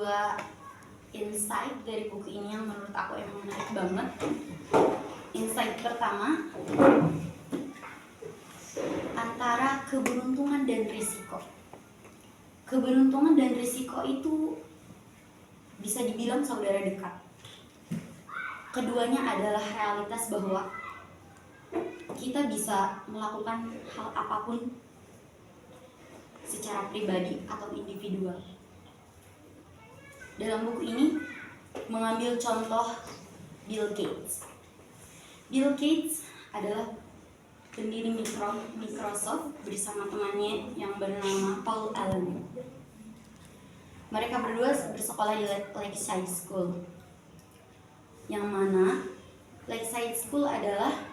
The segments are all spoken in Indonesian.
dua insight dari buku ini yang menurut aku emang menarik banget. Insight pertama, antara keberuntungan dan risiko. Keberuntungan dan risiko itu bisa dibilang saudara dekat. Keduanya adalah realitas bahwa kita bisa melakukan hal apapun secara pribadi atau individual. Dalam buku ini mengambil contoh Bill Gates. Bill Gates adalah pendiri Microsoft bersama temannya yang bernama Paul Allen. Mereka berdua bersekolah di Lakeside School, yang mana Lakeside School adalah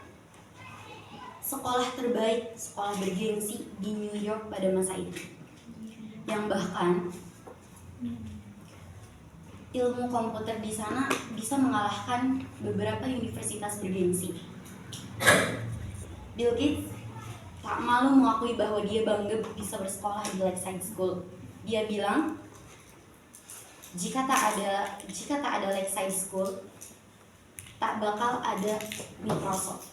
sekolah terbaik, sekolah bergengsi di New York pada masa itu, yang bahkan ilmu komputer di sana bisa mengalahkan beberapa universitas bergengsi. Bill Gates tak malu mengakui bahwa dia bangga bisa bersekolah di Lakeside School. Dia bilang, jika tak ada Lakeside School, tak bakal ada Microsoft.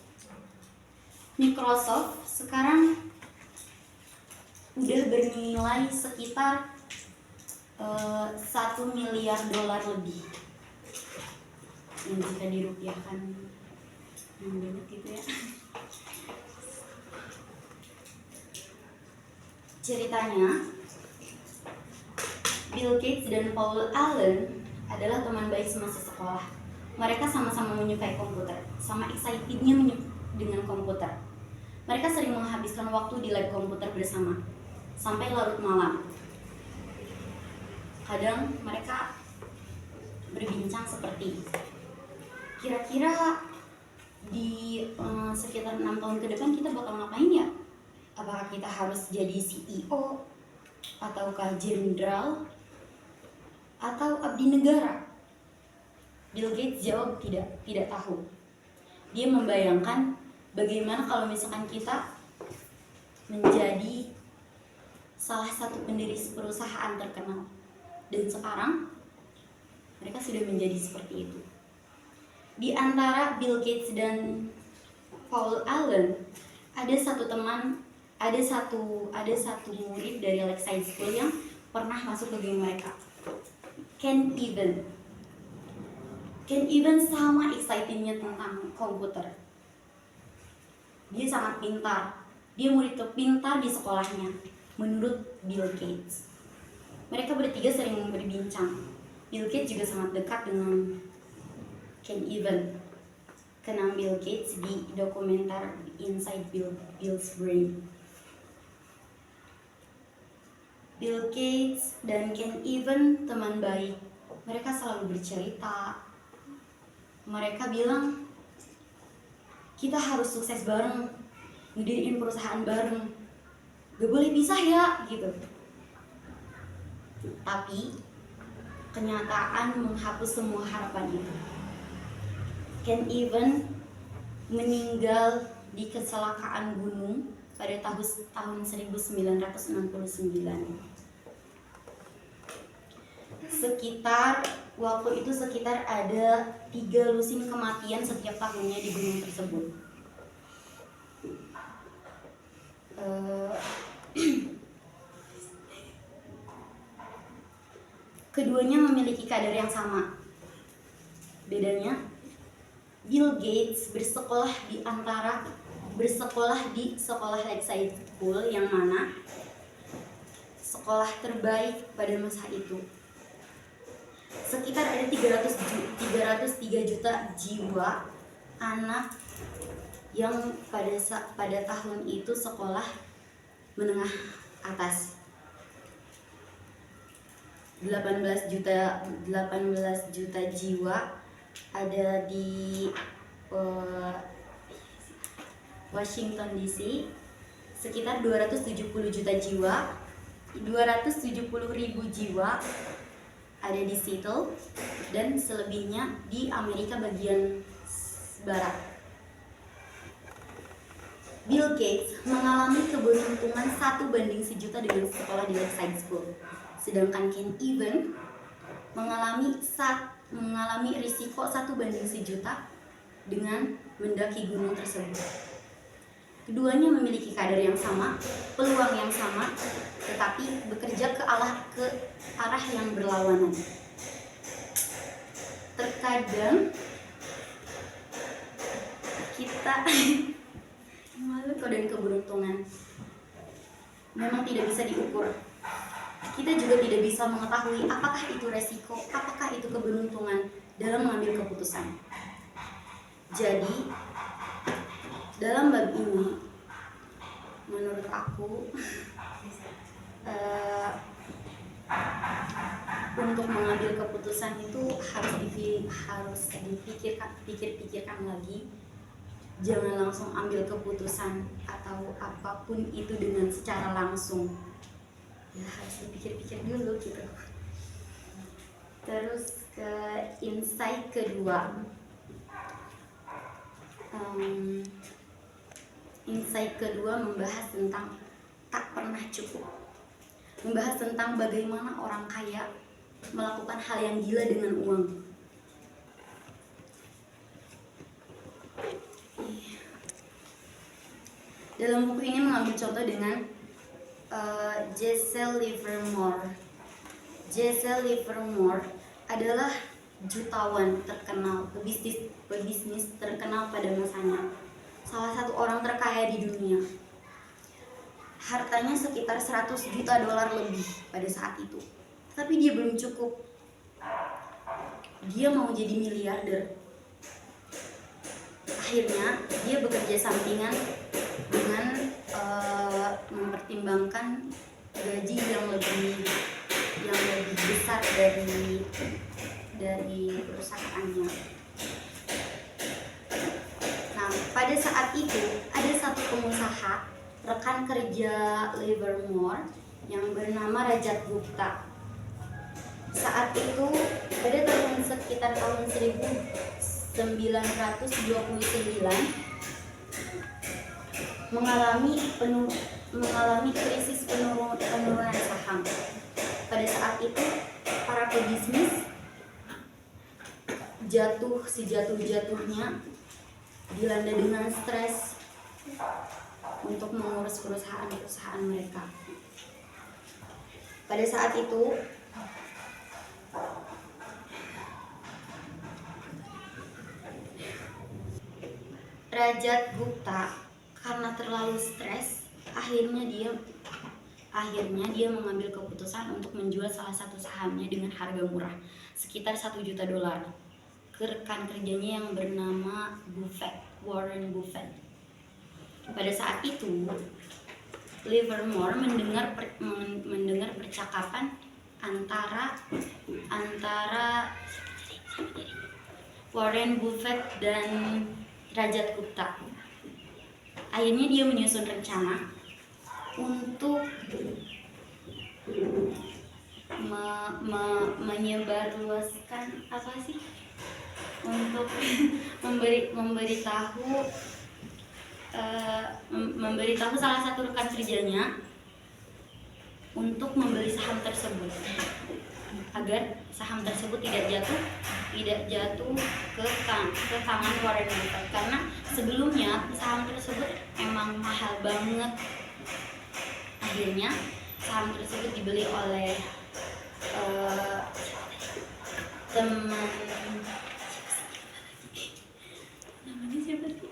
Microsoft sekarang udah bernilai sekitar $1 miliar lebih, yang jika dirupiahkan banyak gitu ya. Ceritanya, Bill Gates dan Paul Allen adalah teman baik semasa sekolah. Mereka sama-sama menyukai komputer, sama excitednya dengan komputer. Mereka sering menghabiskan waktu di lab komputer bersama sampai larut malam. Kadang mereka berbincang seperti, kira-kira di sekitar 6 tahun ke depan kita bakal ngapain ya? Apakah kita harus jadi CEO, ataukah jenderal, atau abdi negara? Bill Gates jawab tidak tahu. Dia membayangkan bagaimana kalau misalkan kita menjadi salah satu pendiri perusahaan terkenal. Dan sekarang mereka sudah menjadi seperti itu. Di antara Bill Gates dan Paul Allen ada satu murid dari Lakeside School yang pernah masuk ke geng mereka. Ken Evans sama excitednya tentang komputer. Dia sangat pintar. Dia murid terpintar di sekolahnya, menurut Bill Gates. Mereka bertiga sering berbincang. Bill Gates juga sangat dekat dengan Ken Evans. Kenal Bill Gates di dokumenter Inside Bill's Brain. Bill Gates dan Ken Evans teman baik. Mereka selalu bercerita. Mereka bilang, kita harus sukses bareng, ngediriin perusahaan bareng, gak boleh pisah ya, gitu. Tapi kenyataan menghapus semua harapan itu. Ken Evans meninggal di kecelakaan gunung pada tahun 1969. Waktu itu sekitar ada 3 lusin kematian setiap tahunnya di gunung tersebut. Keduanya memiliki kadar yang sama. Bedanya, Bill Gates bersekolah di sekolah Lakeside School, yang mana sekolah terbaik pada masa itu. Sekitar ada 303 juta jiwa anak yang pada tahun itu sekolah menengah atas. 18 juta jiwa ada di Washington DC, sekitar 270 juta jiwa, 270.000 jiwa ada di Seattle, dan selebihnya di Amerika bagian barat. Bill Gates mengalami keberuntungan 1 banding 1 juta dengan sekolah di Lakeside School. Sedangkan Ken Evans mengalami risiko 1:1.000.000 dengan mendaki gunung tersebut. Keduanya memiliki kadar yang sama, peluang yang sama, tetapi bekerja ke arah yang berlawanan. Terkadang kita malu dan keberuntungan memang tidak bisa diukur. Kita juga tidak bisa mengetahui apakah itu resiko, apakah itu keberuntungan dalam mengambil keputusan. Jadi, dalam bab ini, menurut aku, untuk mengambil keputusan itu harus dipikirkan lagi. Jangan langsung ambil keputusan atau apapun itu dengan secara langsung. Ya, harus dipikir-pikir dulu gitu. Terus ke insight kedua. Insight kedua membahas tentang tak pernah cukup. Membahas tentang bagaimana orang kaya melakukan hal yang gila dengan uang. Dalam buku ini mengambil contoh dengan Jesse Livermore. Jesse Livermore adalah jutawan terkenal, pebisnis terkenal pada masanya. Salah satu orang terkaya di dunia. Hartanya sekitar 100 juta dolar lebih pada saat itu. Tapi dia belum cukup. Dia mau jadi miliarder. Akhirnya dia bekerja sampingan dengan mempertimbangkan gaji yang lebih besar dari perusahaannya. Nah, pada saat itu ada satu pengusaha rekan kerja Livermore yang bernama Rajat Gupta. Saat itu pada sekitar tahun 1929 mengalami krisis penurunan saham. Pada saat itu para pebisnis sejatuh-jatuhnya dilanda dengan stres untuk mengurus perusahaan mereka. Pada saat itu Rajat Gupta karena terlalu stres, akhirnya dia mengambil keputusan untuk menjual salah satu sahamnya dengan harga murah, sekitar 1 juta dolar, ke rekan kerjanya yang bernama Warren Buffett. Pada saat itu, Livermore mendengar percakapan antara Warren Buffett dan Rajat Gupta. Akhirnya dia menyusun rencana untuk menyebarluaskan untuk memberitahu salah satu rekan kerjanya untuk membeli saham tersebut agar saham tersebut tidak jatuh ke tangan Warren Buffett, karena sebelumnya saham tersebut emang mahal banget. Akhirnya saham tersebut dibeli oleh teman namanya siapa sih?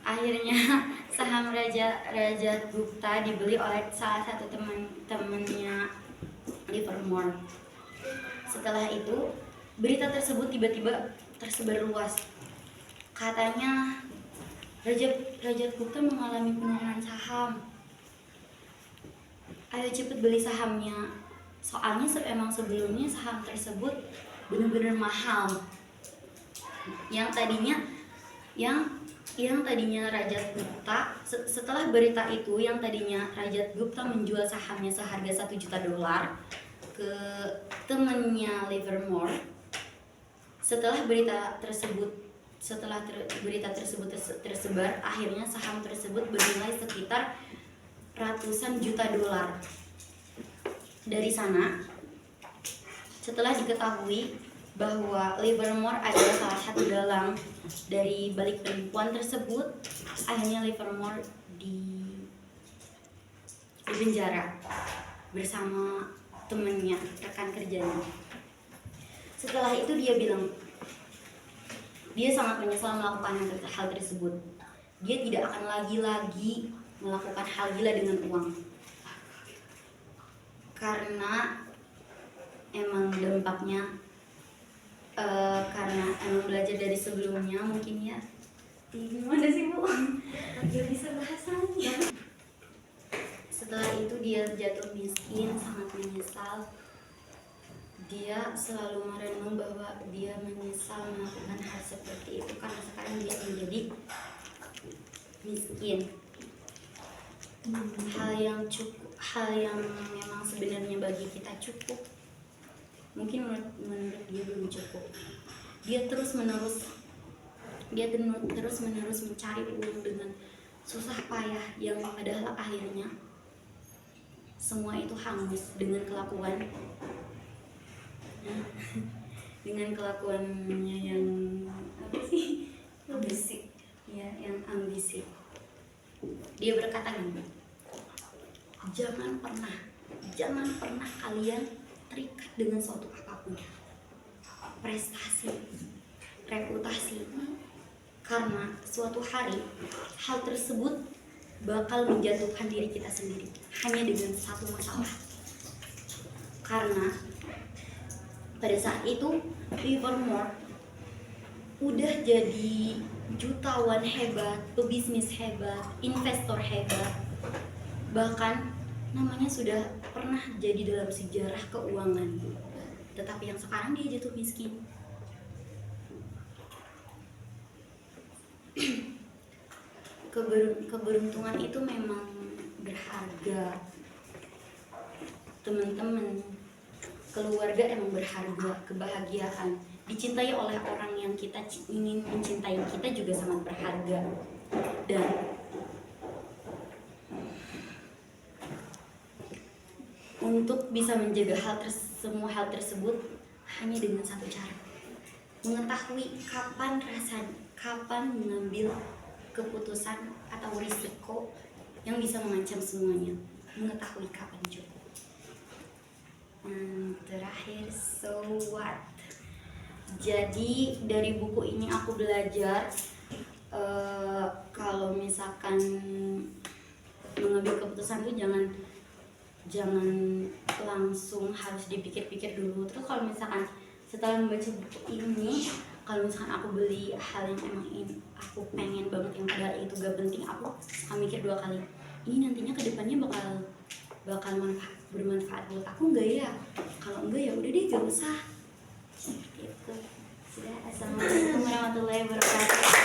Akhirnya saham Rajat Gupta dibeli oleh salah satu temannya Livermore. Setelah itu, berita tersebut tiba-tiba tersebar luas. Katanya Rajat Gupta mengalami penurunan saham. Ayo cepet beli sahamnya. Soalnya emang sebelumnya saham tersebut benar-benar mahal. Yang tadinya Rajat Gupta, setelah berita itu, yang tadinya Rajat Gupta menjual sahamnya seharga 1 juta dolar ke temannya Livermore. Setelah berita tersebut setelah berita tersebut tersebar, akhirnya saham tersebut bernilai sekitar ratusan juta dolar. Dari sana, setelah diketahui bahwa Livermore adalah salah satu dalang dari balik penipuan tersebut, akhirnya Livermore di penjara bersama temannya, rekan kerjanya. Setelah itu dia bilang, dia sangat menyesal melakukan hal tersebut. Dia tidak akan lagi melakukan hal gila dengan uang. Karena emang dampaknya, karena emang belajar dari sebelumnya mungkin ya. Gimana sih Bu? Gak bisa bahasanya. Setelah itu dia jatuh miskin, sangat menyesal. Dia selalu merenung bahwa dia menyesal melakukan hal seperti itu karena sekarang dia menjadi miskin. Hal yang memang sebenarnya bagi kita cukup, mungkin menurut dia belum cukup. Dia terus menerus mencari uang dengan susah payah, yang padahal akhirnya semua itu hangus dengan kelakuannya yang apa sih, ambisi ya, yang ambisi. Dia berkata gini, jangan pernah kalian terikat dengan suatu apapun, prestasi, reputasi, karena suatu hari hal tersebut bakal menjatuhkan diri kita sendiri hanya dengan satu masalah. Karena pada saat itu Livermore udah jadi jutawan hebat, pebisnis hebat, investor hebat, bahkan namanya sudah pernah jadi dalam sejarah keuangan. Tetapi yang sekarang dia jatuh miskin. Keberuntungan itu memang berharga, teman-teman. Keluarga emang berharga, kebahagiaan, dicintai oleh orang yang kita ingin mencintai kita juga sangat berharga. Dan untuk bisa menjaga semua hal tersebut hanya dengan satu cara, mengetahui kapan mengambil keputusan atau risiko yang bisa mengancam semuanya, mengetahui kapan juga. Terakhir, so what? Jadi dari buku ini aku belajar kalau misalkan mengambil keputusan itu jangan langsung, harus dipikir-pikir dulu. Terus kalau misalkan setelah membaca buku ini, kalau misalkan aku beli hal yang emang aku pengen banget, yang padahal itu gak penting, aku akan mikir 2 kali, ini nantinya kedepannya bakal bermanfaat buat aku enggak ya? Kalau enggak ya udah deh, gak usah gitu. Sudah, assalamualaikum warahmatullahi wabarakatuh.